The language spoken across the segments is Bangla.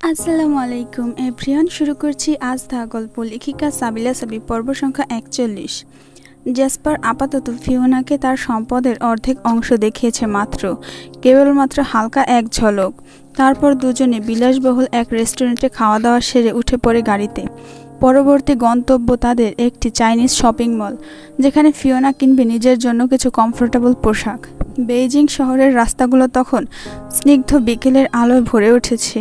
আসসালামু আলাইকুম এভরিওয়ান, শুরু করছি আজ দা গল্প। লেখিকা সাবিলা সাবি, পর্ব সংখ্যা 41। জ্যাসপার আপাতত ফিওনাকে তার সম্পদের অর্ধেক অংশ দেখিয়েছে মাত্র, কেবলমাত্র হালকা এক ঝলক। তারপর দুজনে বিলাসবহুল এক রেস্টুরেন্টে খাওয়া দাওয়া সেরে উঠে পড়ে গাড়িতে। পরবর্তী গন্তব্য তাদের একটি চাইনিজ শপিং মল, যেখানে ফিওনা কিনবে নিজের জন্য কিছু কমফোর্টেবল পোশাক। বেইজিং শহরের রাস্তাগুলো তখন স্নিগ্ধ বিকেলের আলোয় ভরে উঠেছে।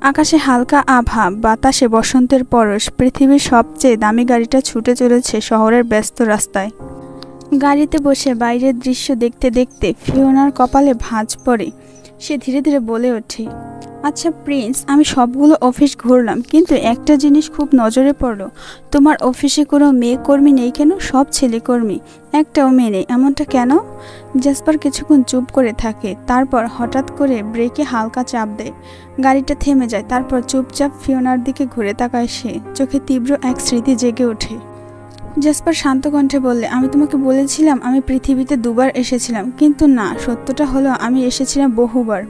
আকাশে হালকা আভা, বাতাসে বসন্তের পরশ। পৃথিবীর সবচেয়ে দামি গাড়িটা ছুটে চলেছে শহরের ব্যস্ত রাস্তায়। গাড়িতে বসে বাইরের দৃশ্য দেখতে দেখতে ফিওনার কপালে ভাঁজ পড়ে। সে ধীরে ধীরে বলে ওঠে, আচ্ছা প্রিন্স, আমি সবগুলো অফিস ঘুরলাম, কিন্তু একটা জিনিস খুব নজরে পড়লো। তোমার অফিসে কোনো মেয়ে কর্মী নেই কেন? সব ছেলে কর্মী, একটাও মেয়ে নেই, এমনটা কেন? জ্যাসপার কিছুক্ষণ চুপ করে থাকে, তারপর হঠাৎ করে ব্রেকে হালকা চাপ দেয়। গাড়িটা থেমে যায়। তারপর চুপচাপ ফিওনার দিকে ঘুরে তাকায় সে। চোখে তীব্র এক স্মৃতি জেগে ওঠে। জ্যাসপার শান্ত কণ্ঠে বললে, আমি তোমাকে বলেছিলাম আমি পৃথিবীতে দুবার এসেছিলাম, কিন্তু না, সত্যটা হলো আমি এসেছিলাম বহুবার,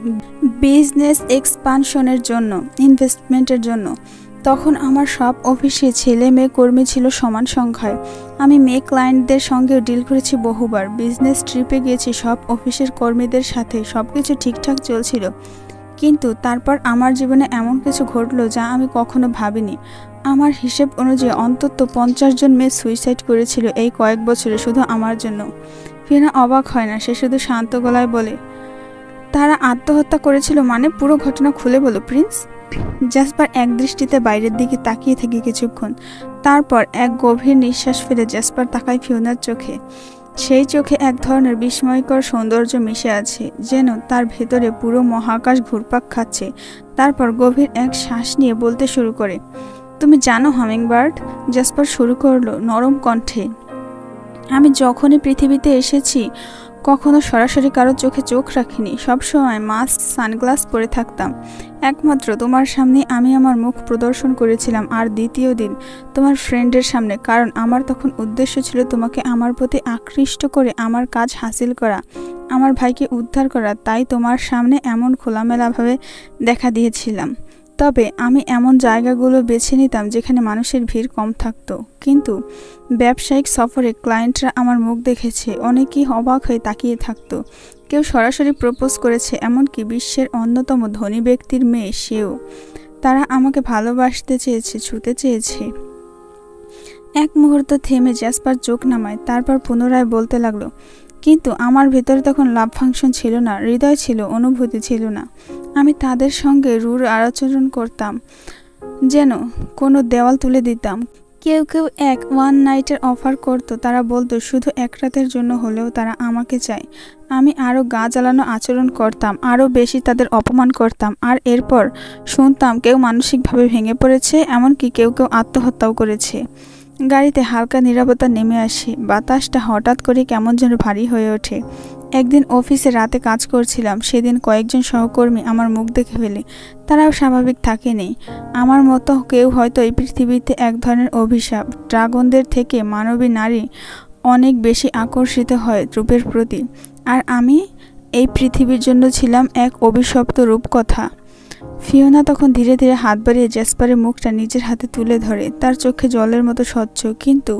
বিজনেস এক্সপানশনের জন্য, ইনভেস্টমেন্টের জন্য। তখন আমার সব অফিসে ছেলে মেয়ে কর্মী ছিল সমান সংখ্যায়। আমি মেয়ে ক্লায়েন্টদের সঙ্গেও ডিল করেছি বহুবার, বিজনেস ট্রিপে গিয়েছি সব অফিসের কর্মীদের সাথে, সব কিছু ঠিকঠাক চলছিল। কিন্তু তারপর আমার জীবনে এমন কিছু ঘটলো যা আমি কখনো ভাবিনি। আমার হিসেব অনুযায়ী অন্তত 50 জন মেয়ে সুইসাইড করেছিল এই কয়েক বছরে, শুধু আমার জন্য। ফিওনা অবাক হয় না, সে শুধু শান্ত গলায় বলে, তারা আত্মহত্যা করেছিল মানে? পুরো ঘটনা খুলে বলো প্রিন্স। জ্যাসপার এক দৃষ্টিতে বাইরের দিকে তাকিয়ে থাকে কিছুক্ষণ। তারপর এক গভীর নিঃশ্বাস ফেলে জ্যাসপার তাকায় ফিওনার চোখে। সেই চোখে এক ধরনের বিস্ময়কর সৌন্দর্য মিশে আছে, যেন তার ভেতরে পুরো মহাকাশ ঘুরপাক খাচ্ছে। তারপর গভীর এক শ্বাস নিয়ে বলতে শুরু করে, তুমি জানো হামিংবার্ড, জ্যাসপার শুরু করলো নরম কণ্ঠে, আমি যখনই পৃথিবীতে এসেছি কখনো সরাসরি কারো চোখে চোখ রাখিনি। সবসময় মাস্ক, সানগ্লাস পরে থাকতাম। একমাত্র তোমার সামনে আমি আমার মুখ প্রদর্শন করেছিলাম, আর দ্বিতীয় দিন তোমার ফ্রেন্ডের সামনে, কারণ আমার তখন উদ্দেশ্য ছিল তোমাকে আমার প্রতি আকৃষ্ট করে আমার কাজ হাসিল করা, আমার ভাইকে উদ্ধার করা। তাই তোমার সামনে এমন খোলামেলাভাবে দেখা দিয়েছিলাম। তবে আমি এমন জায়গাগুলো বেছে নিতাম যেখানে মানুষের ভিড় কম থাকতো। কিন্তু ব্যবসায়িক সফরে ক্লায়েন্টরা আমার মুখ দেখেছে, অনেকেই অবাক হয়ে তাকিয়ে থাকতো। কেউ সরাসরি প্রপোজ করেছে, এমনকি বিশ্বের অন্যতম ধনী ব্যক্তির মেয়ে সেও। তারা আমাকে ভালোবাসতে চেয়েছে, ছুঁতে চেয়েছে। এক মুহূর্ত থেমে জ্যাসপার চোখ নামায়, তারপর পুনরায় বলতে লাগলো, কিন্তু আমার ভেতরে তখন লাভ ফাংশন ছিল না, হৃদয় ছিল, অনুভূতি ছিল না। আমি তাদের সঙ্গে রূঢ় আচরণ করতাম, যেন কোনো দেওয়াল তুলে দিতাম। কেউ কেউ ওয়ান নাইটের অফার করত, তারা বলতো শুধু এক রাতের জন্য হলেও তারা আমাকে চায়। আমি আরও গা জ্বালানো আচরণ করতাম, আরও বেশি তাদের অপমান করতাম। আর এরপর শুনতাম কেউ মানসিকভাবে ভেঙে পড়েছে, এমনকি কেউ কেউ আত্মহত্যাও করেছে। গাড়িতে হালকা নীরবতা নেমে আসে। বাতাসটা হঠাৎ করে কেমন যেন ভারী হয়ে ওঠে। একদিন অফিসে রাতে কাজ করছিলাম, সেদিন কয়েকজন সহকর্মী আমার মুখ দেখে ফেলে। তারাও স্বাভাবিক থাকেনি। আমার মতো কেউ হয়তো এই পৃথিবীতে এক ধরনের অভিশাপ। ড্রাগনদের থেকে মানবী নারী অনেক বেশি আকর্ষিত হয় রূপের প্রতি, আর আমি এই পৃথিবীর জন্য ছিলাম এক অভিশপ্ত রূপকথা। ফিওনা তখন ধীরে ধীরে হাত বাড়িয়ে জ্যাসপারের মুখটা নিজের হাতে তুলে ধরে। তার চোখে জলের মতো স্বচ্ছ, কিন্তু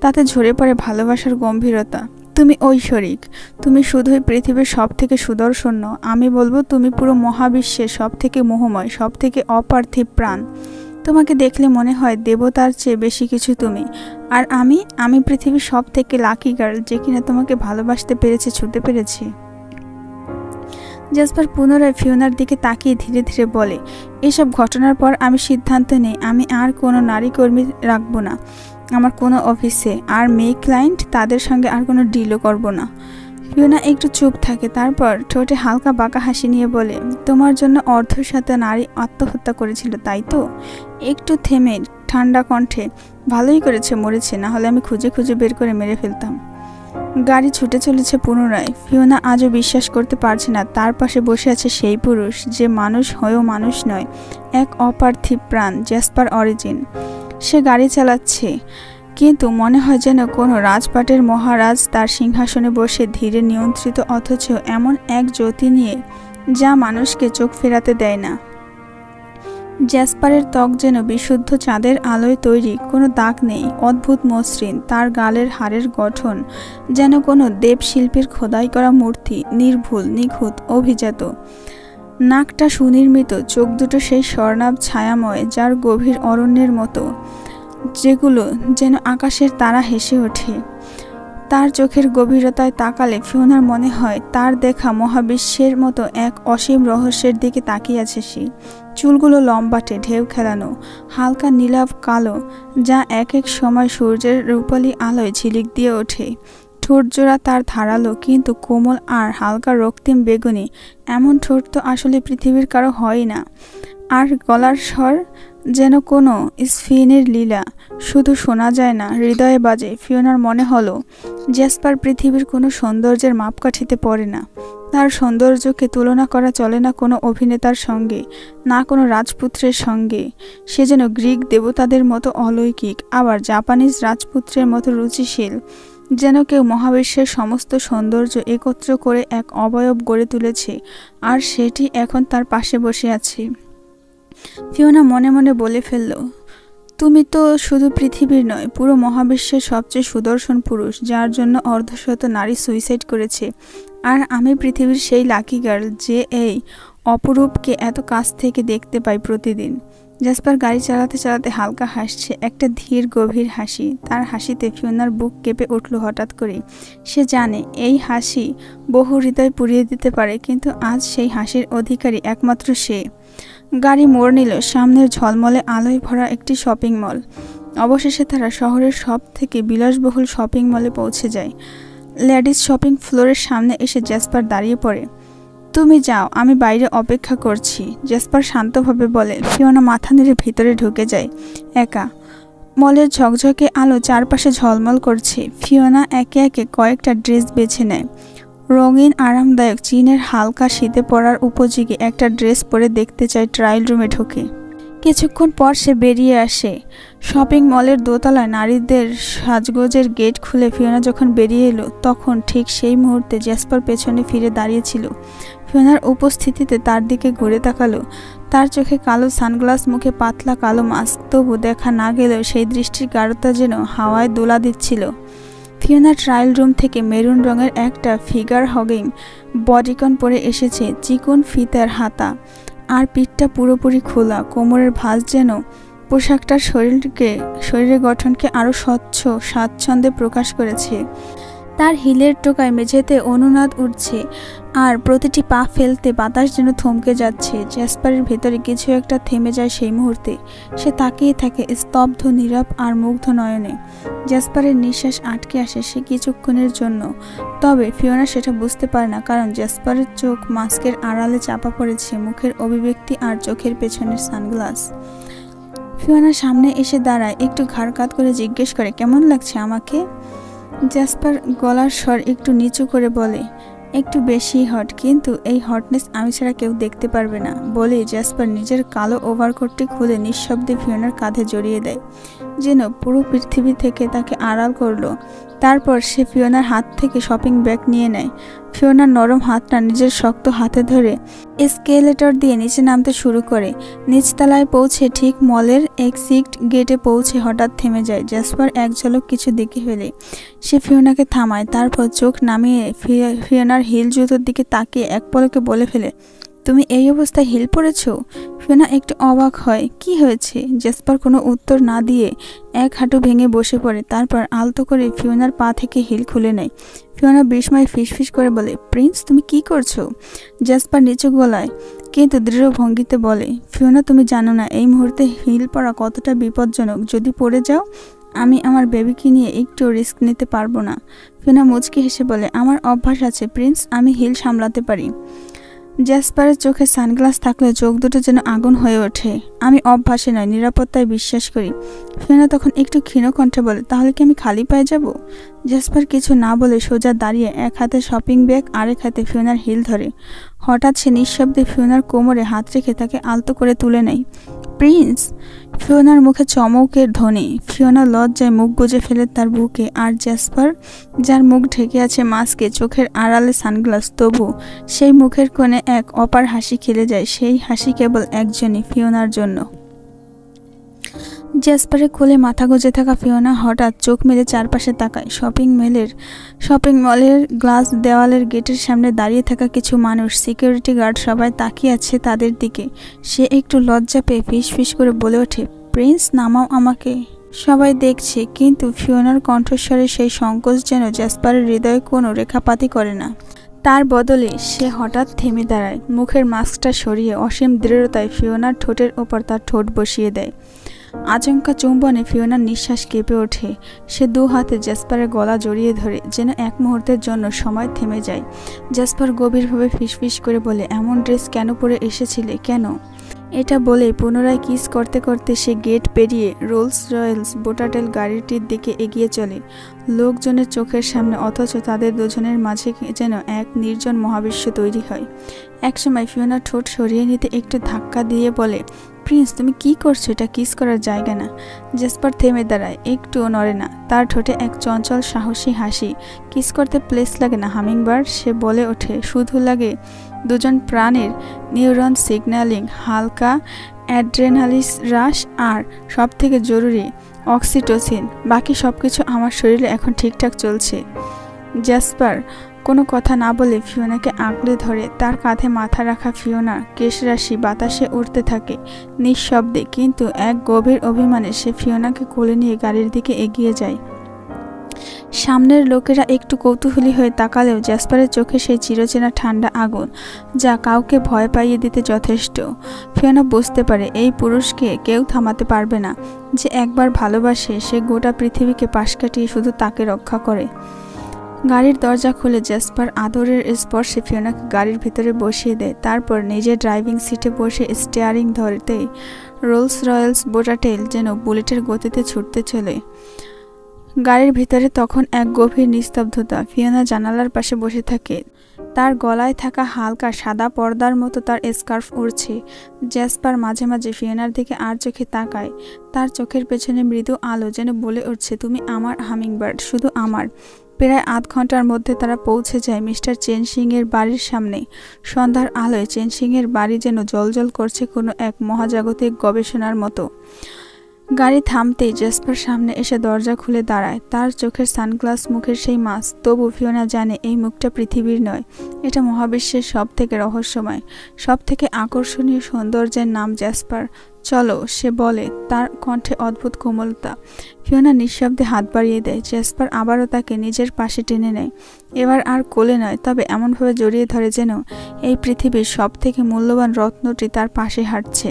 তাতে ঝরে পড়ে ভালোবাসার গম্ভীরতা। তুমি ঐশ্বরিক, তুমি শুধুই পৃথিবীর সব থেকে সুদর্শন নও, আমি বলবো তুমি পুরো মহাবিশ্বের সব থেকে মোহময়, সব থেকে অপার্থিব প্রাণ। তোমাকে দেখলে মনে হয় দেবতার চেয়ে বেশি কিছু তুমি। আর আমি পৃথিবীর সব থেকে লাকি গার্ল, যে কিনা তোমাকে ভালোবাসতে পেরেছে, ছুঁতে পেরেছে। জ্যাসপার পুনরায় ফিওনার দিকে তাকিয়ে ধীরে ধীরে বলে, এসব ঘটনার পর আমি সিদ্ধান্ত নেই আমি আর কোনো নারী কর্মী রাখবো না আমার কোনো অফিসে, আর মেয়ে ক্লায়েন্ট তাদের সঙ্গে আর কোনো ডিলও করব না। ফিওনা একটু চুপ থাকে, তারপর ঠোঁটে হালকা বাঁকা হাসি নিয়ে বলে, তোমার জন্য অর্ধশত নারী আত্মহত্যা করেছিল, তাই তো? একটু থেমে ঠান্ডা কণ্ঠে, ভালোই করেছে মরেছে, না হলে আমি খুঁজে খুঁজে বের করে মেরে ফেলতাম। গাড়ি ছুটে চলেছে পুনরায়। ফিওনা আজও বিশ্বাস করতে পারছে না তার পাশে বসে আছে সেই পুরুষ, যে মানুষ হয়েও মানুষ নয়, এক অপার্থিব প্রাণ, জ্যাসপার অরিজিন। সে গাড়ি চালাচ্ছে, কিন্তু মনে হয় যেন কোনো রাজপাটের মহারাজ তার সিংহাসনে বসে ধীরে নিয়ন্ত্রিত, অথচ এমন এক জ্যোতি নিয়ে যা মানুষকে চোখ ফেরাতে দেয় না। জ্যাসপারের ত্বক যেন বিশুদ্ধ চাঁদের আলোয় তৈরি, কোনো দাগ নেই, অদ্ভুত মসৃণ। তার গালের হাড়ের গঠন যেন কোনো দেবশিল্পীর খোদাই করা মূর্তি, নির্ভুল, নিখুঁত, অভিজাত। নাকটা সুনির্মিত, চোখ দুটো সেই স্বর্ণাভ ছায়াময় যার গভীর অরণ্যের মতো, যেগুলো যেন আকাশের তারা হেসে ওঠে। তার চোখের গভীরতায় তাকালে ফিওনার মনে হয় তার দেখা মহাবিশ্বের মতো এক অসীম রহস্যের দিকে তাকিয়ে আছে সে। চুলগুলো লম্বাটে, ঢেউ খেলানো, হালকা নীলাভ কালো, যা এক এক সময় সূর্যের রূপালী আলোয় ঝিলিক দিয়ে ওঠে। ঠোঁটজোড়া তার ধারালো কিন্তু কোমল আর হালকা রক্তিম বেগুনি। এমন ঠোঁট তো আসলে পৃথিবীর কারো হয় না। আর গলার স্বর যেন কোনো স্ফিনের লীলা, শুধু শোনা যায় না, হৃদয়ে বাজে। ফিওনার মনে হলো জ্যাসপার পৃথিবীর কোনো সৌন্দর্যের মাপকাঠিতে পড়ে না। তার সৌন্দর্যকে তুলনা করা চলে না কোনো অভিনেতার সঙ্গে, না কোনো রাজপুত্রের সঙ্গে। সে যেন গ্রিক দেবতাদের মতো অলৌকিক, আবার জাপানিজ রাজপুত্রের মতো রুচিশীল। যেন কেউ মহাবিশ্বের সমস্ত সৌন্দর্য একত্র করে এক অবয়ব গড়ে তুলেছে, আর সেটি এখন তার পাশে বসে আছে। ফিওনা মনে মনে বলে ফেলল, তুমি তো শুধু পৃথিবীর নয়, পুরো মহাবিশ্বের সবচেয়ে সুদর্শন পুরুষ, যার জন্য অর্ধশত নারী সুইসাইড করেছে। আর আমি পৃথিবীর সেই লাকি গার্ল যে এই অপরূপকে এত কাছ থেকে দেখতে পাই প্রতিদিন। জ্যাসপার গাড়ি চালাতে চালাতে হালকা হাসছে, একটা ধীর গভীর হাসি। তার হাসিতে ফিওনার বুক কেঁপে উঠল হঠাৎ করে। সে জানে এই হাসি বহু হৃদয় পুড়িয়ে দিতে পারে, কিন্তু আজ সেই হাসির অধিকারী একমাত্র সে। গাড়ি মোড় নিল সামনের ঝলমলে আলোয় ভরা একটি শপিং মল। অবশেষে তারা শহরের সব থেকে বিলাসবহুল শপিং মলে পৌঁছে যায়। লেডিস শপিং ফ্লোরের সামনে এসে জ্যাসপার দাঁড়িয়ে পড়ে। তুমি যাও, আমি বাইরে অপেক্ষা করছি, জ্যাসপার শান্তভাবে বলে। ফিওনা মাথা নেড়ে ভিতরে ঢুকে যায় একা। মলের ঝকঝকে আলো চারপাশে ঝলমল করছে। ফিওনা একে একে কয়েকটা ড্রেস বেছে নেয়। রঙিন, আরামদায়ক, চীনের হালকা শীতে পরার উপযোগী একটা ড্রেস পরে দেখতে চায় ট্রায়াল রুমে ঢুকে। কিছুক্ষণ পর সে বেরিয়ে আসে। শপিং মলের দোতলায় নারীদের সাজগোজের গেট খুলে ফিওনা যখন বেরিয়ে এলো, তখন ঠিক সেই মুহূর্তে জ্যাসপার পেছনে ফিরে দাঁড়িয়েছিল। ফিওনার উপস্থিতিতে তার দিকে ঘুরে তাকালো। তার চোখে কালো সানগ্লাস, মুখে পাতলা কালো মাস্ক। তবু দেখা না গেলেও সেই দৃষ্টির গাঢ়তা যেন হাওয়ায় দোলা দিচ্ছিল। ফিওনা ট্রায়াল রুম থেকে মেরুন রঙের একটা ফিগার হগিং বডিকন পরে এসেছে, চিকন ফিতার হাতা, আর পিঠটা পুরোপুরি খোলা। কোমরের ভাঁজ যেন পোশাকটার শরীরের গঠনকে আরও স্বচ্ছ, স্বাচ্ছন্দ্যে প্রকাশ করেছে। তার হিলের টোকায় মেঝেতে অনুনাদ উঠছে, আর প্রতিটি পা ফেলতে বাতাস যেন থমকে যাচ্ছে। জ্যাসপারের ভেতরে কিছু একটা থেমে যায় সেই মুহূর্তে। সে তাকিয়ে থাকে স্তব্ধ, নীরব আর মুগ্ধ নয়নে। জ্যাসপারের নিঃশ্বাস আটকে আসে সে কিছুক্ষণের জন্য। তবে ফিওনা সেটা বুঝতে পারে না, কারণ জ্যাসপারের চোখ মাস্কের আড়ালে চাপা পড়েছে, মুখের অভিব্যক্তি আর চোখের পেছনের সানগ্লাস। ফিওনা সামনে এসে দাঁড়ায়, একটু ঘাড় কাত করে জিজ্ঞেস করে, কেমন লাগছে আমাকে? জ্যাসপার গলার স্বর একটু নিচু করে বলে, একটু বেশি হট, কিন্তু এই হটনেস আমি ছাড়া কেউ দেখতে পারবে না। বলে জ্যাসপার নিজের কালো ওভারকোটটি খুলে নিঃশব্দে ফিওনার কাঁধে জড়িয়ে দেয়, যেন পুরো পৃথিবী থেকে তাকে আড়াল করলো। তারপর সে ফিওনার হাত থেকে শপিং ব্যাগ নিয়ে নেয়। ফিওনার নরম হাতটা নিজের শক্ত হাতে ধরে এসকেলেটর দিয়ে নিচে নামতে শুরু করে। নিচতলায় পৌঁছে ঠিক মলের এক্সিট গেটে পৌঁছে হঠাৎ থেমে যায়। জ্যাসপার এক ঝলক কিছু দেখে ফেলে। সে ফিওনাকে থামায়, তারপর চোখ নামিয়ে ফিওনার হিল জুতোর দিকে তাকিয়ে এক পলকে বলে ফেলে, তুমি এই অবস্থায় হিল পরেছ? ফিওনা একটু অবাক হয়, কি হয়েছে? জ্যাসপার কোনো উত্তর না দিয়ে এক হাঁটু ভেঙে বসে পড়ে। তারপর আলতো করে ফিওনার পা থেকে হিল খুলে নেয়। ফিওনা বিস্ময় ফিসফিস করে বলে, প্রিন্স, তুমি কি করছো? জ্যাসপার নিচু গলায় কিন্তু দৃঢ় ভঙ্গিতে বলে, ফিওনা, তুমি জানো না এই মুহূর্তে হিল পরা কতটা বিপজ্জনক। যদি পড়ে যাও, আমি আমার বেবিকে নিয়ে একটু রিস্ক নিতে পারবো না। ফিওনা মুচকি হেসে বলে, আমার অভ্যাস আছে প্রিন্স, আমি হিল সামলাতে পারি। জ্যাসপারের চোখে সানগ্লাস থাকলে চোখ দুটো যেন আগুন হয়ে ওঠে। আমি অভ্যাসে নয়, নিরাপত্তায় বিশ্বাস করি। ফিওনা তখন একটু ক্ষীণ কণ্ঠে বলে, তাহলে কি আমি খালি পায়ে যাব? জ্যাসপার কিছু না বলে সোজা দাঁড়িয়ে এক হাতে শপিং ব্যাগ, আরেক হাতে ফিওনার হিল ধরে। হঠাৎ সে নিঃশব্দে ফিওনার কোমরে হাত রেখে তাকে আলতো করে তুলে নেয়। প্রিন্স! ফিওনার মুখে চমকের ধ্বনি। ফিওনা লজ্জায় মুখ গুজে ফেলে তার বুকে। আর জ্যাসপার, যার মুখ ঢেকে আছে মাস্কে, চোখের আড়ালে সানগ্লাস, তবু সেই মুখের কোণে এক অপার হাসি খেলে যায়। সেই হাসি কেবল একজনই, ফিওনার জন্য। জ্যাসপারের কোলে মাথা গুজে থাকা ফিওনা হঠাৎ চোখ মেলে চারপাশে তাকায়। শপিং মলের গ্লাস দেওয়ালের গেটের সামনে দাঁড়িয়ে থাকা কিছু মানুষ, সিকিউরিটি গার্ড, সবাই তাকিয়ে আছে তাদের দিকে। সে একটু লজ্জা পেয়ে ফিস করে বলে ওঠে, প্রিন্স, নামাও আমাকে। সবাই দেখছে, কিন্তু ফিওনার কণ্ঠস্বরে সেই সংকোচ যেন জ্যাসপারের হৃদয়ে কোনো রেখাপাতই করে না। তার বদলে সে হঠাৎ থেমে দাঁড়ায়, মুখের মাস্কটা সরিয়ে অসীম দৃঢ়তায় ফিওনার ঠোঁটের ওপর তার ঠোঁট বসিয়ে দেয়। আচমকা চুম্বনে ফিওনার নিঃশ্বাস কেঁপে ওঠে। সে দু হাতে জ্যাসপারের গলা জড়িয়ে ধরে, যেন এক মুহূর্তের জন্য সময় থেমে যায়। জ্যাসপার গভীরভাবে ফিসফিস করে বলে, এমন ড্রেস কেন পরে এসেছিলে, কেন? এটা বলে পুনরায় কিস করতে করতে সে গেট পেরিয়ে রোলস রয়েলস বোটাটেল গাড়িটির দিকে এগিয়ে চলে, লোকজনের চোখের সামনে, অথচ তাদের দুজনের মাঝে যেন এক নির্জন মহাবিশ্ব তৈরি হয়। একসময় ফিওনা ঠোঁট সরিয়ে নিতে একটু ধাক্কা দিয়ে বলে, প্রিন্স, তুমি কি করছো? এটা কিস করার জায়গা না। জ্যাসপার থেমে দাঁড়ায়, একটুও নড়ে না। তার ঠোঁটে এক চঞ্চল সাহসী হাসি। কিস করতে প্লেস লাগে না, হামিংবার্ড। সে বলে ওঠে, শুধু লাগে দুজন প্রাণের নিউরন সিগন্যালিং, হালকা অ্যাড্রেনালিস রাশ, আর সবথেকে জরুরি অক্সিটোসিন। বাকি সবকিছু আমার শরীরে এখন ঠিকঠাক চলছে। জ্যাসপার কোনো কথা না বলে ফিওনাকে আঁকড়ে ধরে। তার কাঁধে মাথা রাখা ফিওনার কেশরাশি বাতাসে উড়তে থাকে নিঃশব্দে, কিন্তু এক গভীর অভিমানে সে ফিওনাকে কোলে নিয়ে গাড়ির দিকে এগিয়ে যায়। সামনের লোকেরা একটু কৌতূহলী হয়ে তাকালেও জ্যাসপারের চোখে সেই চিরচেনা ঠান্ডা আগুন, যা কাউকে ভয় পাইয়ে দিতে যথেষ্ট। ফিওনা বুঝতে পারে এই পুরুষকে কেউ থামাতে পারবে না। যে একবার ভালোবাসে, সে গোটা পৃথিবীকে পাশ কাটিয়ে শুধু তাকে রক্ষা করে। গাড়ির দরজা খুলে জ্যাসপার আদরের স্পর্শে ফিওনাকে গাড়ির ভিতরে বসিয়ে দেয়। তারপর নিজের ড্রাইভিং সিটে বসে স্টিয়ারিং ধরতেই রোলস রয়েলস বোটাটেল যেন বুলেটের গতিতে ছুটতে চলে। গাড়ির ভিতরে তখন এক গভীর নিস্তব্ধতা। ফিওনা জানালার পাশে বসে থাকে। তার গলায় থাকা হালকা সাদা পর্দার মতো তার স্কার্ফ উড়ছে। জ্যাসপার মাঝে মাঝে ফিওনার দিকে আর চোখে তাকায়। তার চোখের পেছনে মৃদু আলো যেন বলে উঠছে, তুমি আমার হামিংবার্ড, শুধু আমার। প্রায় আধ ঘন্টার মধ্যে তারা পৌঁছে যায় মিস্টার চেনসিংয়ের বাড়ির সামনে। সন্ধ্যার আলোয় চেনসিংয়ের বাড়ি যেন জ্বলজ্বল করছে কোনো এক মহাজাগতিক গবেষণার মতো। গাড়ি থামতেই জ্যাসপার সামনে এসে দরজা খুলে দাঁড়ায়। তার চোখের সানগ্লাস, মুখের সেই মাস্ক। তবু ফিওনা জানে এই মুখটা পৃথিবীর নয়, এটা মহাবিশ্বের সব থেকে রহস্যময়, সব থেকে আকর্ষণীয় সৌন্দর্যের নাম জ্যাসপার। চলো, সে বলে, তার কণ্ঠে অদ্ভুত কোমলতা। ফিওনা নিঃশব্দে হাত বাড়িয়ে দেয়। জ্যাসপার আবারও তাকে নিজের পাশে টেনে নেয়। এবার আর কোলে নয়, তবে এমনভাবে জড়িয়ে ধরে যেন এই পৃথিবীর সব থেকে মূল্যবান রত্নটি তার পাশে হাঁটছে।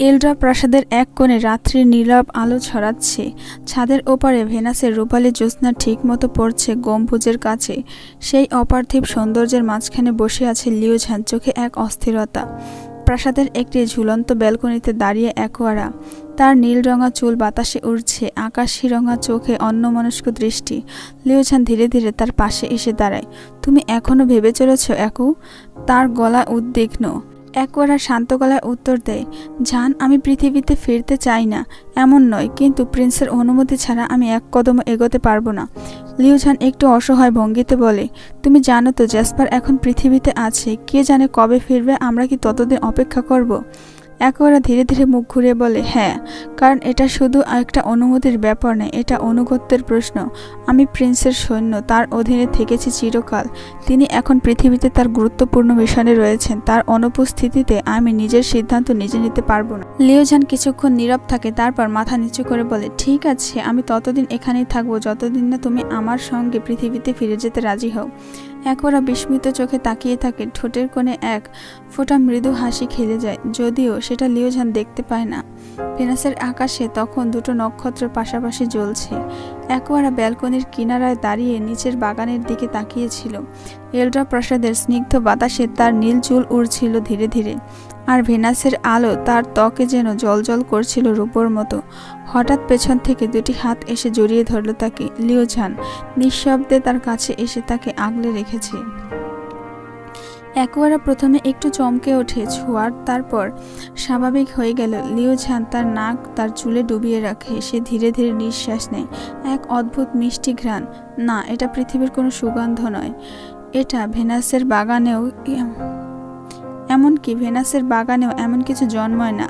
এলড্রা প্রাসাদের এক কোণে রাত্রির নীরব আলো ছড়াচ্ছে। ছাদের ওপারে ভেনাসের রূপালী জ্যোৎস্না ঠিক মতো পড়ছে গম্বুজের কাছে। সেই অপার্থিব সৌন্দর্যের মাঝখানে বসে আছে লিওঝান, চোখে এক অস্থিরতা। প্রাসাদের একটি ঝুলন্ত ব্যালকনিতে দাঁড়িয়ে অ্যাকোয়ারা। তার নীল রঙা চুল বাতাসে উড়ছে, আকাশি রঙা চোখে অন্যমনস্ক দৃষ্টি। লিওঝান ধীরে ধীরে তার পাশে এসে দাঁড়ায়। তুমি এখনো ভেবে চলেছ একু? তার গলা উদ্বিগ্ন। অ্যাকোয়ারা শান্ত গলায় উত্তর দেয়, জান, আমি পৃথিবীতে ফিরতে চাই না, এমন নয়, কিন্তু প্রিন্সের অনুমতি ছাড়া আমি এক কদমও এগোতে পারবো না। লিওঝান একটু অসহায় ভঙ্গিতে বলে, তুমি জানো তো জ্যাসপার এখন পৃথিবীতে আছে, কে জানে কবে ফিরবে, আমরা কি ততদিন অপেক্ষা করব? অ্যাকোয়ারা ধীরে ধীরে মুখ ঘুরিয়ে বলে, হ্যাঁ, কারণ এটা শুধু একটা অনুমতির ব্যাপার নয়, এটা আনুগত্যের প্রশ্ন। আমি প্রিন্সের সৈন্য, তার অধীনে থেকেছি চিরকাল। তিনি এখন পৃথিবীতে তার গুরুত্বপূর্ণ মিশনে রয়েছেন। তার অনুপস্থিতিতে আমি নিজের সিদ্ধান্ত নিজে নিতে পারবো না। লিওঝান কিছুক্ষণ নীরব থাকে, তারপর মাথা নিচু করে বলে, ঠিক আছে, আমি ততদিন এখানেই থাকবো যতদিন না তুমি আমার সঙ্গে পৃথিবীতে ফিরে যেতে রাজি হও। অ্যাকোয়ারা বিস্মিত চোখে তাকিয়ে থাকে। ঠোঁটের কোণে এক ফোঁটা মৃদু হাসি খেলে যায়, যদিও সেটা লিওঝান দেখতে পায় না। ভেনাসের আকাশে তখন দুটো নক্ষত্র পাশাপাশি জ্বলছে। অ্যাকোয়ারা ব্যালকনির কিনারায় দাঁড়িয়ে নিচের বাগানের দিকে তাকিয়েছিল। এলড্রা প্রাসাদের স্নিগ্ধ বাতাসে তার নীল চুল উড়ছিল ধীরে ধীরে, আর ভেনাসের আলো তার ত্বকে যেন জ্বলজ্বল করছিল রূপোর মতো। হঠাৎ পেছন থেকে দুটি হাত এসে জড়িয়ে ধরল তাকে। লিওঝান নিঃশব্দে তার কাছে এসে তাকে আগলে রেখেছে। অ্যাকোয়ারা প্রথমে একটু চমকে ওঠে ছোঁয়ার, তারপর স্বাভাবিক হয়ে গেল। লিও ঝান তার নাক তার চুলে ডুবিয়ে রাখে। সে ধীরে ধীরে নিঃশ্বাস নেয়। এক অদ্ভুত মিষ্টি ঘ্রাণ। না, এটা পৃথিবীর কোনো সুগন্ধ নয়, এটা ভেনাসের বাগানেও, এমনকি ভেনাসের বাগানেও এমন কিছু জন্মায় না।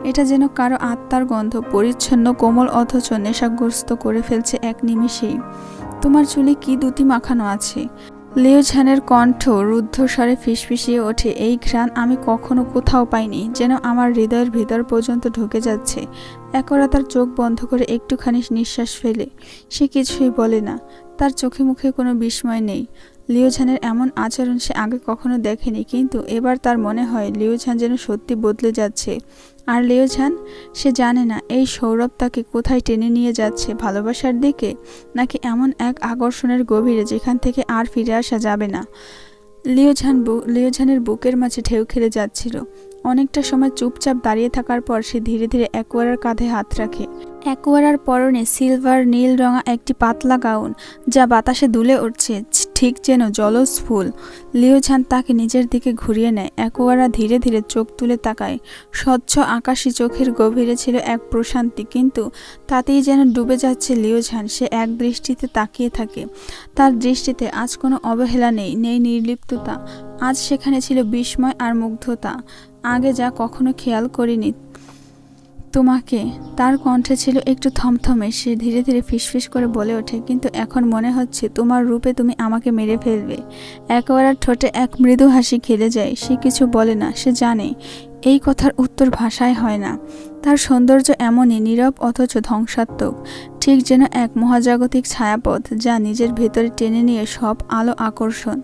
এটা যেন কারো আত্মার গন্ধ, পরিচ্ছন্ন, কোমল, অথচ নেশাগ্রস্ত করে ফেলছে এক নিমিষেই। তোমার চুলে কি দুতি মাখানো আছে? লিও ঝানের কণ্ঠ রুদ্ধস্বরে ফিসফিসিয়ে ওঠে। এই ঘ্রাণ আমি কখনো কোথাও পাইনি, যেন আমার হৃদয়ের ভেতর পর্যন্ত ঢুকে যাচ্ছে। একরা তার চোখ বন্ধ করে একটুখানি নিঃশ্বাস ফেলে। সে কিছুই বলে না, তার চোখে মুখে কোনো বিস্ময় নেই। লিও ঝানের এমন আচরণ সে আগে কখনো দেখেনি, কিন্তু এবার তার মনে হয় লিও ঝান যেন সত্যি বদলে যাচ্ছে। আর লিও ঝান, সে জানে না এই সৌরভ তাকে কোথায় টেনে নিয়ে যাচ্ছে, ভালোবাসার দিকে, নাকি এমন এক আকর্ষণের গভীরে যেখান থেকে আর ফিরে আসা যাবে না। লিও ঝানের বুকের মাঝে ঢেউ খেলে যাচ্ছিল। অনেকটা সময় চুপচাপ দাঁড়িয়ে থাকার পর সে ধীরে ধীরে অ্যাকোয়ারার কাঁধে হাত রাখে। অ্যাকোয়ারার পরনে সিলভার নীল রঙা একটি পাতলা গাউন, যা বাতাসে দুলে উঠছে ঠিক যেন জলজ ফুল। লিও ঝান তাকে নিজের দিকে ঘুরিয়ে নেয়। অ্যাকোয়ারা ধীরে ধীরে চোখ তুলে তাকায়। স্বচ্ছ আকাশী চোখের গভীরে ছিল এক প্রশান্তি, কিন্তু তাতেই যেন ডুবে যাচ্ছে লিও ঝান। সে এক দৃষ্টিতে তাকিয়ে থাকে। তার দৃষ্টিতে আজ কোনো অবহেলা নেই, নেই নির্লিপ্ততা। আজ সেখানে ছিল বিস্ময় আর মুগ্ধতা, আগে যা কখনো খেয়াল করিনি তোমাকে। তার কণ্ঠে ছিল একটু থমথমে। সে ধীরে ধীরে ফিসফিস করে বলে ওঠে, কিন্তু এখন মনে হচ্ছে তোমার রূপে তুমি আমাকে মেরে ফেলবে। একবার ঠোঁটে এক মৃদু হাসি খেলে যায়। সে কিছু বলে না, সে জানে এই কথার উত্তর ভাষায় হয় না। তার সৌন্দর্য এমনই নীরব অথচ ধ্বংসাত্মক, ঠিক যেন এক মহাজাগতিক ছায়াপথ যা নিজের ভেতরে টেনে নিয়ে সব আলো আকর্ষণ।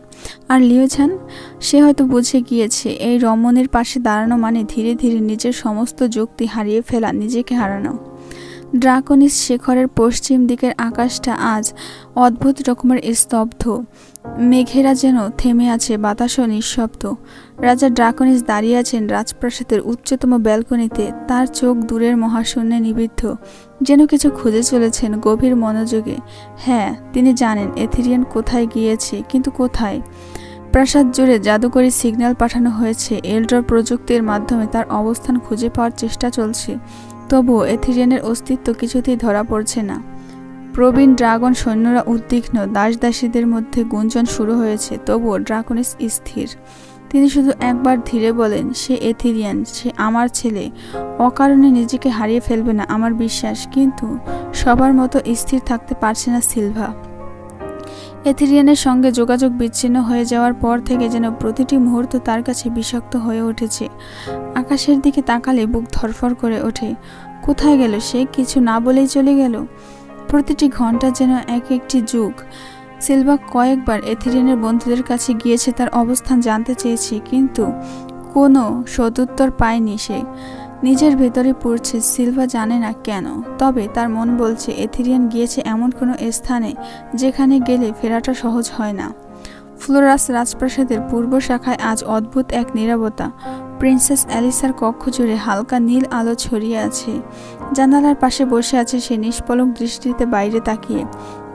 আর লিও ঝান, সে হয়তো বুঝে গিয়েছে এই রমণীর পাশে দাঁড়ানো মানে ধীরে ধীরে নিজের সমস্ত যুক্তি হারিয়ে ফেলা, নিজেকে হারানো। ড্রাকনিস শেখরের পশ্চিম দিকের আকাশটা আজ অদ্ভুত রকমের স্তব্ধ। মেঘেরা যেন থেমে আছে, বাতাসও নিঃশব্দ। রাজা ড্রাকনিস দাঁড়িয়ে আছেন রাজপ্রাসাদের উচ্চতম ব্যালকনিতে। তার চোখ দূরের মহাশূন্যে নিবিদ্ধ, যেন কিছু খুঁজে চলেছেন গভীর মনোযোগে। হ্যাঁ, তিনি জানেন এথেরিয়ান কোথায় গিয়েছে, কিন্তু কোথায়? প্রাসাদ জুড়ে জাদুকরী সিগন্যাল পাঠানো হয়েছে। এলডর প্রযুক্তির মাধ্যমে তার অবস্থান খুঁজে পাওয়ার চেষ্টা চলছে। তবুও এথেরিয়ানের অস্তিত্ব কিছুতেই ধরা পড়ছে না। প্রবীণ ড্রাগন সৈন্যরা উদ্বিগ্ন, দাসদাসীদের মধ্যে গুঞ্জন শুরু হয়েছে। তবুও ড্রাকনিস স্থির। তিনি শুধু একবার ধীরে বলেন, সে এথেরিয়ান, সে আমার ছেলে। অকারণে নিজেকে হারিয়ে ফেলবে না আমার বিশ্বাস। কিন্তু সবার মতো স্থির থাকতে পারছে না সিলভা। এথেরিয়ানের সঙ্গে যোগাযোগ বিচ্ছিন্ন হয়ে যাওয়ার পর থেকে যেন প্রতিটি মুহূর্ত তার কাছে বিষাক্ত হয়ে উঠেছে। আকাশের দিকে তাকালে বুক ধরফর করে ওঠে। কোথায় গেল সে? কিছু না বলেই চলে গেল। প্রতিটি ঘন্টা যেন এক একটি যুগ। সিলভা কয়েকবার এথেরিয়ানের বন্ধুদের কাছে গিয়েছে, তার অবস্থান জানতে চেয়েছে, কিন্তু কোনো সদুত্তর পায়নি সে। নিজের ভেতরে পড়ছে, সিলভা জানে না কেন। তবে তার মন বলছে এথেরিয়ান গিয়েছে এমন কোনো স্থানে যেখানে গেলে ফেরাটা সহজ হয় না। ফ্লোরাস রাজপ্রাসাদের পূর্ব শাখায় আজ অদ্ভুত এক নীরবতা। প্রিন্সেস অ্যালিসার কক্ষ জুড়ে হালকা নীল আলো ছড়িয়ে আছে। জানালার পাশে বসে আছে সে নিষ্পলক দৃষ্টিতে বাইরে তাকিয়ে।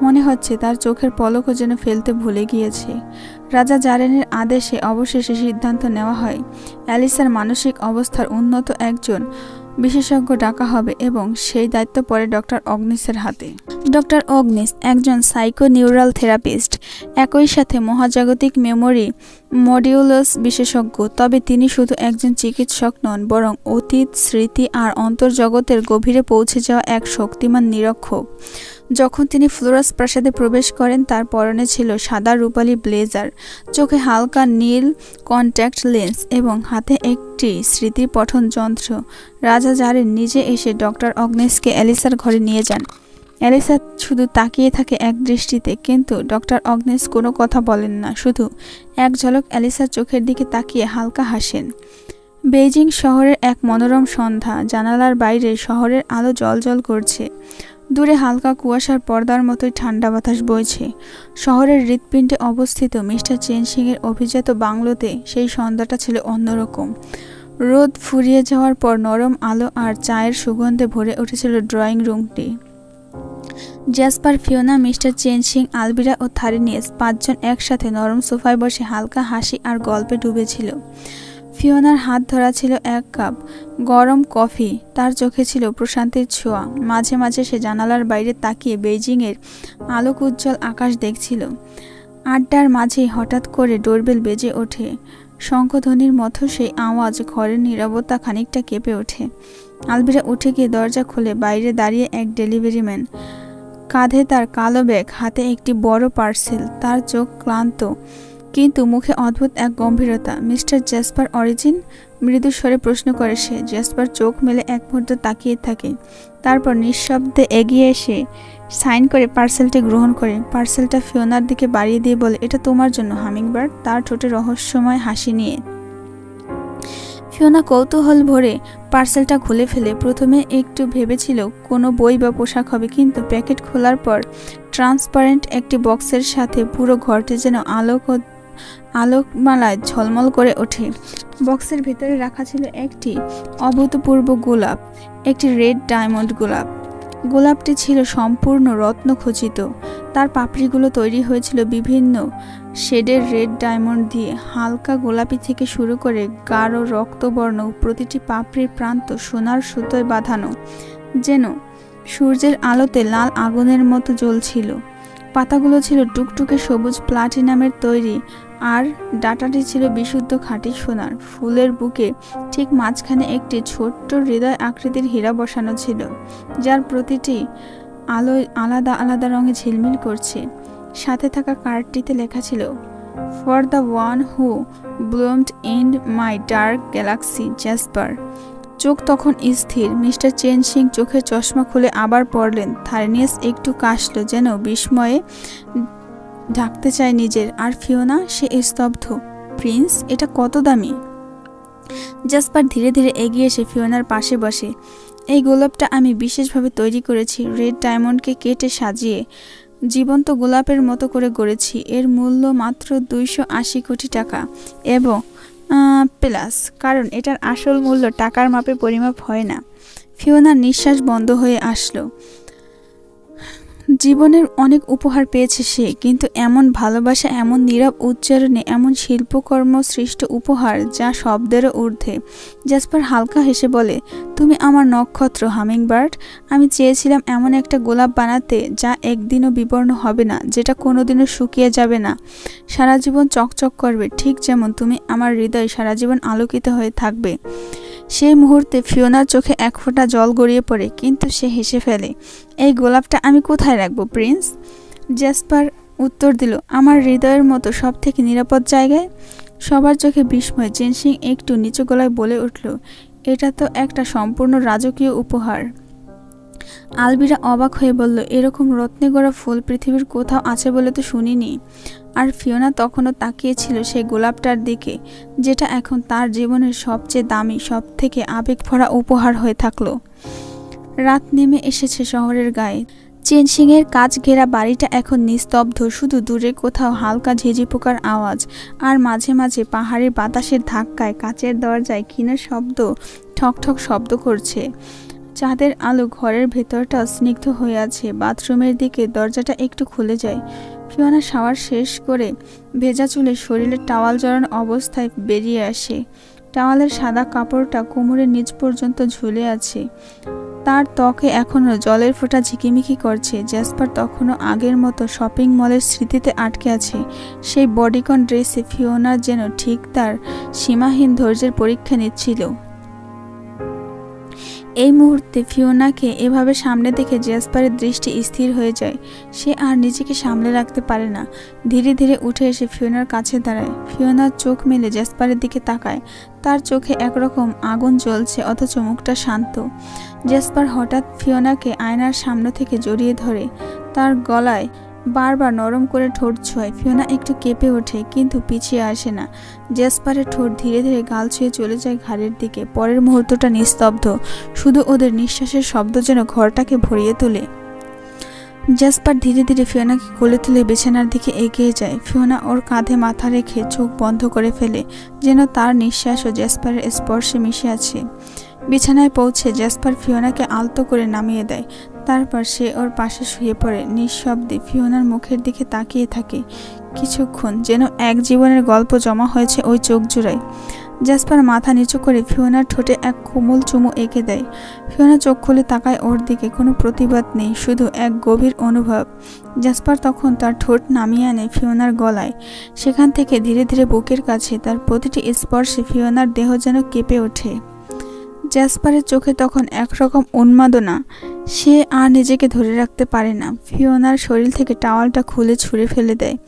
মনে হচ্ছে তার চোখের পলকও যেন ফেলতে ভুলে গিয়েছে। রাজা জারেনের আদেশে অবশেষে সিদ্ধান্ত নেওয়া হয় অ্যালিসার মানসিক অবস্থার উন্নত একজন বিশেষজ্ঞ ডাকা হবে এবং সেই দায়িত্ব পড়ে ডক্টর অগনিসের হাতে। ডক্টর অগনিস একজন সাইকোনিউরাল থেরাপিস্ট, একই সাথে মহাজাগতিক মেমোরি মডিউলস বিশেষজ্ঞ। তবে তিনি শুধু একজন চিকিৎসক নন, বরং অতীত, স্মৃতি আর অন্তর্জগতের গভীরে পৌঁছে যাওয়া এক শক্তিমান নিরীক্ষক। যখন তিনি ফ্লোরাস প্রাসাদে প্রবেশ করেন, তার পরনে ছিল সাদা রূপালী ব্লেজার, চোখে হালকা নীল কন্ট্যাক্ট লেন্স এবং হাতে একটি স্মৃতি পঠন যন্ত্র। রাজা জারেন নিজে এসে ডক্টর অগনিসকে অ্যালিসার ঘরে নিয়ে যান। অ্যালিসা শুধু তাকিয়ে থাকে এক দৃষ্টিতে, কিন্তু ডক্টর অগনিস কোনো কথা বলেন না, শুধু এক ঝলক অ্যালিসার চোখের দিকে তাকিয়ে হালকা হাসেন। বেইজিং শহরের এক মনোরম সন্ধ্যা। জানালার বাইরে শহরের আলো জ্বলজ্বল করছে। দূরে হালকা কুয়াশার পর্দার মতোই ঠান্ডা বাতাস বইছে। শহরের হৃৎপিণ্ডে অবস্থিত মিস্টার চেন সিংয়ের অভিজাত বাংলোতে সেই সন্ধ্যাটা ছিল অন্যরকম। রোদ ফুরিয়ে যাওয়ার পর নরম আলো আর চায়ের সুগন্ধে ভরে উঠেছিল ড্রয়িং রুমটি। জ্যাসপার, ফিওনা, মিস্টার চেনসিং, আলবিরা ও থারিনিয়াস পাঁচজন একসাথে নরম সোফায় বসে হালকা হাসি আর গল্পে ডুবেছিল। ফিওনার হাত ধরা ছিল এক কাপ গরম কফি, তার চোখে ছিল প্রশান্তির ছোঁয়া। মাঝে মাঝে সে জানালার বাইরে তাকিয়ে বেইজিংয়ের আলোক উজ্জ্বল আকাশ দেখছিল। আড্ডার মাঝেই হঠাৎ করে ডোরবেল বেজে ওঠে। শঙ্খধ্বনির মতো সেই আওয়াজ ঘরের নীরবতা খানিকটা কেঁপে ওঠে। আলবিরা উঠে গিয়ে দরজা খুলে বাইরে দাঁড়িয়ে এক ডেলিভারি ম্যান, কাঁধে তার কালো ব্যাগ, হাতে একটি বড় পার্সেল। তার চোখ ক্লান্ত কিন্তু মুখে অদ্ভুত এক গম্ভীরতা। Mister Jasper origin? মৃদু স্বরে প্রশ্ন করে সে। জ্যাসপার চোখ মেলে এক মুহূর্ত তাকিয়ে থাকে, তারপর নিঃশব্দে এগিয়ে এসে সাইন করে পার্সেলটি গ্রহণ করে। পার্সেলটা ফিওনার দিকে বাড়িয়ে দিয়ে বলে, এটা তোমার জন্য হামিংবার্ড, তার ঠোঁটে রহস্যময় হাসি নিয়ে। ফিওনা কৌতূহল ভরে পার্সেলটা খুলে ফেলে। প্রথমে একটু ভেবেছিল কোনো বই বা পোশাক হবে, কিন্তু প্যাকেট খোলার পর ট্রান্সপারেন্ট একটি বক্সের সাথে পুরো ঘরটি যেন আলোকমালায় ঝলমল করে ওঠে। বক্সের ভেতরে রাখা ছিল একটি অভূতপূর্ব গোলাপ, একটি রেড ডায়মন্ড গোলাপ। গোলাপটি ছিল সম্পূর্ণ রত্নখচিত। তার পাপড়িগুলো তৈরি হয়েছিল বিভিন্ন শেডের রেড ডায়মন্ড দিয়ে। হালকা গোলাপি থেকে শুরু করে গাঢ় রক্তবর্ণ, প্রতিটি পাপড়ির প্রান্ত সোনার সুতোয় বাঁধানো, যেন সূর্যের আলোতে লাল আগুনের মতো জ্বলছিল। পাতাগুলো ছিল টুকটুকে সবুজ প্লাটিনামের তৈরি, আর ডাঁটাটি ছিল বিশুদ্ধ খাঁটি সোনার। ফুলের বুকে ঠিক মাঝখানে একটি ছোট্ট হৃদয় আকৃতির হীরা বসানো ছিল, যার প্রতিটি আলোয় আলাদা আলাদা রঙে ঝিলমিল করছে। সাথে থাকা কার্ডটিতে লেখা ছিল, for the one who bloomed in my dark galaxy, Jasper. চোখ তখন স্থির। মিস্টার চেনসিং চোখের চশমা খুলে আবার পড়লেন। থার্নিয়াস একটু কাশল, যেন বিস্ময়ে ঢাকতে চায় নিজের। আর ফিওনা, সে স্তব্ধ। প্রিন্স, এটা কত দামি? জ্যাসপার ধীরে ধীরে এগিয়ে এসে ফিওনার পাশে বসে। এই গোলাপটা আমি বিশেষভাবে তৈরি করেছি, রেড ডায়মন্ডকে কেটে সাজিয়ে জীবন্ত গোলাপের মতো করে গড়েছি। এর মূল্য মাত্র 280 কোটি টাকা, এবং প্লাস, কারণ এটার আসল মূল্য টাকার মাপে পরিমাপ হয় না। ফিওনার নিঃশ্বাস বন্ধ হয়ে আসলো। জীবনের অনেক উপহার পেয়েছে সে, কিন্তু এমন ভালোবাসা, এমন নীরব উচ্চারণে, এমন শিল্পকর্ম সৃষ্ট উপহার যা শব্দেরও ঊর্ধ্বে। জ্যাসপার হালকা হেসে বলে, তুমি আমার নক্ষত্র হামিংবার্ড। আমি চেয়েছিলাম এমন একটা গোলাপ বানাতে যা একদিনও বিবর্ণ হবে না, যেটা কোনোদিনও শুকিয়ে যাবে না, সারা জীবন চকচক করবে, ঠিক যেমন তুমি আমার হৃদয় সারা জীবন আলোকিত হয়ে থাকবে। সেই মুহূর্তে ফিওনার চোখে এক ফোঁটা জল গড়িয়ে পড়ে, কিন্তু সে হেসে ফেলে। এই গোলাপটা আমি কোথায় রাখবো প্রিন্স? জ্যাসপার উত্তর দিল, আমার হৃদয়ের মতো সব থেকে নিরাপদ জায়গায়। সবার চোখে বিস্ময়। চেনসিং একটু নিচু গলায় বলে উঠল, এটা তো একটা সম্পূর্ণ রাজকীয় উপহার। আলবিরা অবাক হয়ে বলল, এরকম রত্নে গড়া ফুল পৃথিবীর কোথাও আছে বলে তো শুনিনি। আর ফিওনা তখনও তাকিয়েছিল সেই গোলাপটার দিকে, যেটা এখন তার জীবনের সবচেয়ে দামি, সব থেকে আবেগভরা উপহার হয়ে থাকলো। রাত নেমে এসেছে শহরের গায়ে। চেনসিংয়ের কাঁচ ঘেরা বাড়িটা এখন নিস্তব্ধ, শুধু দূরে কোথাও হালকা ঝিঝি পোকার আওয়াজ, আর মাঝে মাঝে পাহাড়ি বাতাসের ধাক্কায় কাচের দরজায় ক্ষীণের শব্দ ঠকঠক শব্দ করছে। চাঁদের আলো ঘরের ভেতরটা স্নিগ্ধ হয়ে আছে। বাথরুমের দিকে দরজাটা একটু খুলে যায়। ফিওনা শাওয়ার শেষ করে ভেজা চুলে শরীরে টাওয়াল জড়ানো অবস্থায় বেরিয়ে আসে। টাওয়ালের সাদা কাপড়টা কোমরের নিচ পর্যন্ত ঝুলে আছে। তার ত্বকে এখনও জলের ফোঁটা ঝিকিমিকি করছে। জ্যাসপার তখনও আগের মতো শপিং মলের স্মৃতিতে আটকে আছে। সেই বডিকন ড্রেসে ফিওনার যেন ঠিক তার সীমাহীন ধৈর্যের পরীক্ষা নিচ্ছিল। এই মুহূর্তে ফিওনাকে এভাবে সামনে দেখে জ্যাসপারের দৃষ্টি স্থির হয়ে যায়। সে আর নিজেকে সামলে রাখতে পারে না। ধীরে ধীরে উঠে এসে ফিওনার কাছে দাঁড়ায়। ফিওনার চোখ মেলে জ্যাসপারের দিকে তাকায়। তার চোখে একরকম আগুন জ্বলছে, অথচ মুখটা শান্ত। জ্যাসপার হঠাৎ ফিওনাকে আয়নার সামনে থেকে জড়িয়ে ধরে। তার গলায় বারবার নরম করে ঠোঁট ছোঁয়। ফিওনা একটু কেঁপে ওঠে, কিন্তু পিছিয়ে আসে না। জ্যাসপারের ঠোঁট ধীরে ধীরে গাল ছুঁয়ে চলে যায় ঘাড়ের দিকে। পরের মুহূর্তটা নিস্তব্ধ, শুধু ওদের নিঃশ্বাসের শব্দ যেন ঘরটাকে ভরিয়ে তোলে। জ্যাসপার ধীরে ধীরে ফিওনাকে কোলে তুলে বিছানার দিকে এগিয়ে যায়। ফিওনা ওর কাঁধে মাথা রেখে চোখ বন্ধ করে ফেলে, যেন তার নিঃশ্বাসও জ্যাসপারের স্পর্শে মিশে আছে। বিছানায় পৌঁছে জ্যাসপার ফিওনাকে আলতো করে নামিয়ে দেয়। তারপর সে ওর পাশে শুয়ে পড়ে নিঃশব্দে ফিওনার মুখের দিকে তাকিয়ে থাকে কিছুক্ষণ, যেন এক জীবনের গল্প জমা হয়েছে ওই চোখ জোড়ায়। জ্যাসপার মাথা নিচু করে ফিওনার ঠোঁটে এক কোমল চুমু এঁকে দেয়। ফিওনা চোখ খুলে তাকায় ওর দিকে, কোনো প্রতিবাদ নেই, শুধু এক গভীর অনুভব। জ্যাসপার তখন তার ঠোঁট নামিয়ে আনে ফিওনার গলায়, সেখান থেকে ধীরে ধীরে বুকের কাছে। তার প্রতিটি স্পর্শে ফিওনার দেহ যেন কেঁপে ওঠে। জ্যাসপারের চোখে তখন একরকম উন্মাদনা, সে আর নিজেকে ধরে রাখতে পারে না। ফিওনার শরীর থেকে টাওয়ালটা খুলে ছুঁড়ে ফেলে দেয়।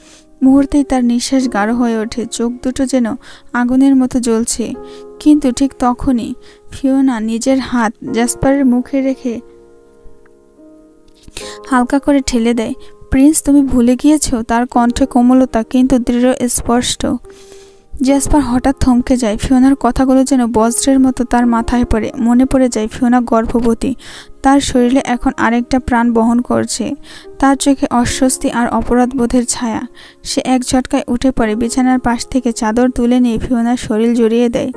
মুহূর্তেই তার নিঃশ্বাস গাঢ় হয়ে ওঠে, চোখ দুটো যেন আগুনের মতো জ্বলছে। কিন্তু ঠিক তখনই ফিওনা নিজের হাত জ্যাসপারের মুখে রেখে হালকা করে ঠেলে দেয়। প্রিন্স, তুমি ভুলে গিয়েছো? তার কণ্ঠে কোমলতা কিন্তু দৃঢ় স্পষ্ট। জ্যাসপার হঠাৎ থমকে যায়। ফিওনার কথাগুলো যেন বজ্রের মতো তার মাথায় পড়ে। মনে পড়ে যায় ফিওনা গর্ভবতী, তার শরীরে এখন আরেকটা প্রাণ বহন করছে। তার চোখে অস্বস্তি আর অপরাধবোধের ছায়া। সে এক ঝটকায় উঠে পড়ে, বিছানার পাশ থেকে চাদর তুলে নিয়ে ফিওনার শরীর জড়িয়ে দেয়।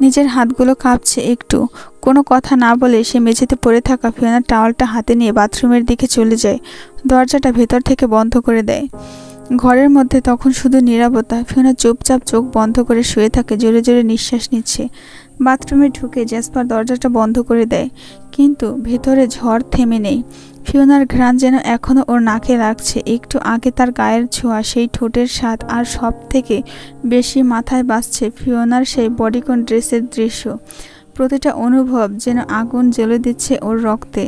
নিজের হাতগুলো কাঁপছে একটু। কোনো কথা না বলে সে মেঝেতে পড়ে থাকা ফিওনার টাওয়ালটা হাতে নিয়ে বাথরুমের দিকে চলে যায়। দরজাটা ভেতর থেকে বন্ধ করে দেয়। ঘরের মধ্যে তখন শুধু নীরবতা। ফিওনা চুপচাপ চোখ বন্ধ করে শুয়ে থাকে, জোরে জোরে নিঃশ্বাস নিচ্ছে। বাথরুমে ঢুকে জ্যাসপার দরজাটা বন্ধ করে দেয়, কিন্তু ভেতরে ঝড় থেমে নেই। ফিওনার ঘ্রাণ যেন এখনও ওর নাকে লাগছে। একটু আগে তার গায়ের ছোঁয়া, সেই ঠোঁটের স্বাদ, আর সব থেকে বেশি মাথায় বাজছে ফিওনার সেই বডিকন ড্রেসের দৃশ্য। প্রতিটা অনুভব যেন আগুন জ্বলে দিচ্ছে ওর রক্তে।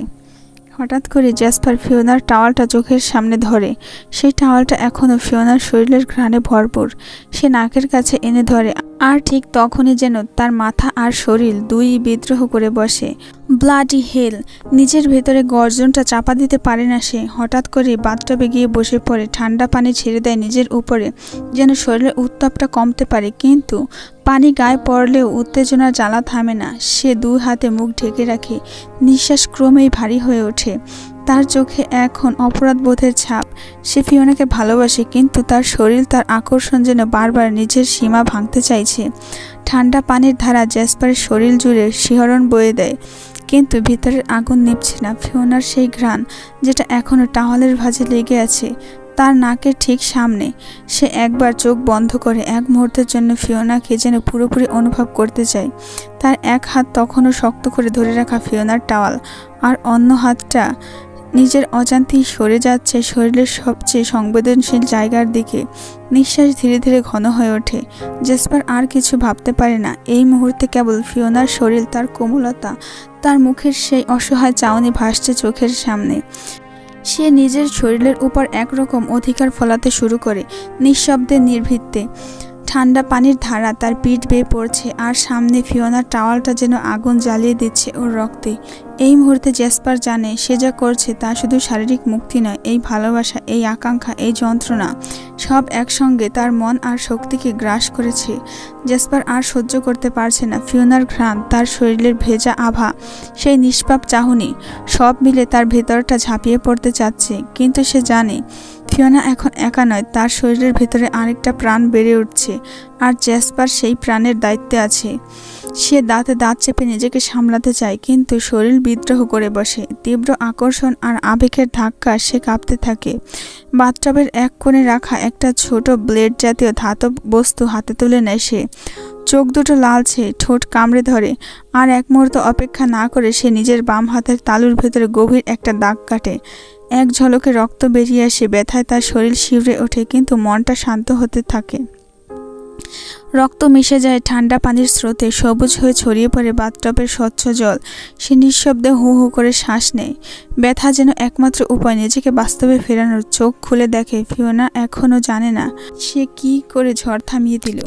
হঠাৎ করে জ্যাসপার ফিওনার টাওয়ালটা চোখের সামনে ধরে। সেই টাওয়ালটা এখনও ফিওনার শরীরের ঘ্রাণে ভরপুর। সে নাকের কাছে এনে ধরে, আর ঠিক তখনই যেন তার মাথা আর শরীর দুই বিদ্রোহ করে বসে। ব্লাডি হেল! নিজের ভেতরে গর্জনটা চাপা দিতে পারে না সে। হঠাৎ করে বাথটবে গিয়ে বসে পড়ে, ঠান্ডা পানি ছেড়ে দেয় নিজের উপরে, যেন শরীরের উত্তাপটা কমতে পারে। কিন্তু পানি গায়ে পড়লেও উত্তেজনার জ্বালা থামে না। সে দুই হাতে মুখ ঢেকে রাখে, নিঃশ্বাস ক্রমেই ভারী হয়ে ওঠে। তার চোখে এখন অপরাধবোধের ছাপ। সে ফিওনাকে ভালোবাসে, কিন্তু তার শরীর, তার আকর্ষণ যেন বারবার নিজের সীমা ভাঙতে চাইছে। ঠান্ডা পানির ধারা জ্যাসপারের শরীর জুড়ে শিহরণ বয়ে দেয়, কিন্তু ভিতরের আগুন নিভছে না। ফিওনার সেই ঘ্রাণ, যেটা এখনও টাওয়ালের ভাঁজে লেগে আছে তার নাকের ঠিক সামনে। সে একবার চোখ বন্ধ করে এক মুহূর্তের জন্য ফিওনাকে যেন পুরোপুরি অনুভব করতে চায়। তার এক হাত তখনও শক্ত করে ধরে রাখা ফিওনার টাওয়াল, আর অন্য হাতটা নিজের অজান্তেই সরে যাচ্ছে শরীরের সবচেয়ে সংবেদনশীল জায়গার দিকে। নিঃশ্বাস ধীরে ধীরে ঘন হয়ে ওঠে। জ্যাসপার আর কিছু ভাবতে পারে না। এই মুহূর্তে কেবল ফিওনার শরীর, তার কোমলতা, তার মুখের সেই অসহায় চাউনি ভাসছে চোখের সামনে। সে নিজের শরীরের উপর একরকম অধিকার ফলাতে শুরু করে, নিঃশব্দে, নির্ভীকতে। ঠান্ডা পানির ধারা তার পিঠ বেয়ে পড়ছে, আর সামনে ফিওনার টাওয়ালটা যেন আগুন জ্বালিয়ে দিচ্ছে ওর রক্তে। এই মুহূর্তে জ্যাসপার জানে সে যা করছে তা শুধু শারীরিক মুক্তি নয়, এই ভালোবাসা, এই আকাঙ্ক্ষা, এই যন্ত্রণা, সব একসঙ্গে তার মন আর শক্তিকে গ্রাস করেছে। জ্যাসপার আর সহ্য করতে পারছে না। ফিওনার ঘ্রাণ, তার শরীরের ভেজা আভা, সেই নিষ্পাপ চাহনি, সব মিলে তার ভেতরটা ঝাঁপিয়ে পড়তে চাচ্ছে। কিন্তু সে জানে ফিওনা এখন একা নয়, তার শরীরের ভেতরে আরেকটা প্রাণ বেড়ে উঠছে, আর জ্যাসপার সেই প্রাণের দায়িত্বে আছে। সে দাঁতে দাঁত চেপে নিজেকে সামলাতে চায়, কিন্তু শরীর বিদ্রোহ করে বসে। তীব্র আকর্ষণ আর আবেগের ধাক্কা সে কাঁপতে থাকে। বাথটবের এক কোণে রাখা একটা ছোট ব্লেড জাতীয় ধাতব বস্তু হাতে তুলে নেয় সে। চোখ দুটো লালচে, ঠোঁট কামড়ে ধরে, আর এক মুহূর্ত অপেক্ষা না করে সে নিজের বাম হাতের তালুর ভেতরে গভীর একটা দাগ কাটে। এক ঝলকে রক্ত বেরিয়ে আসে। ব্যথায় তার শরীর শিউরে ওঠে, কিন্তু মনটা শান্ত হতে থাকে। রক্ত মিশে যায় ঠান্ডা পানির স্রোতে, সবুজ হয়ে ছড়িয়ে পড়ে বাথটবের স্বচ্ছ জল। সে নিঃশব্দে হু হু করে শ্বাস নেয়। ব্যথা যেন একমাত্র উপায় নিজেকে বাস্তবে ফেরানোর। চোখ খুলে দেখে ফিওনা এখনও জানে না সে কি করে ঝড় থামিয়ে দিল।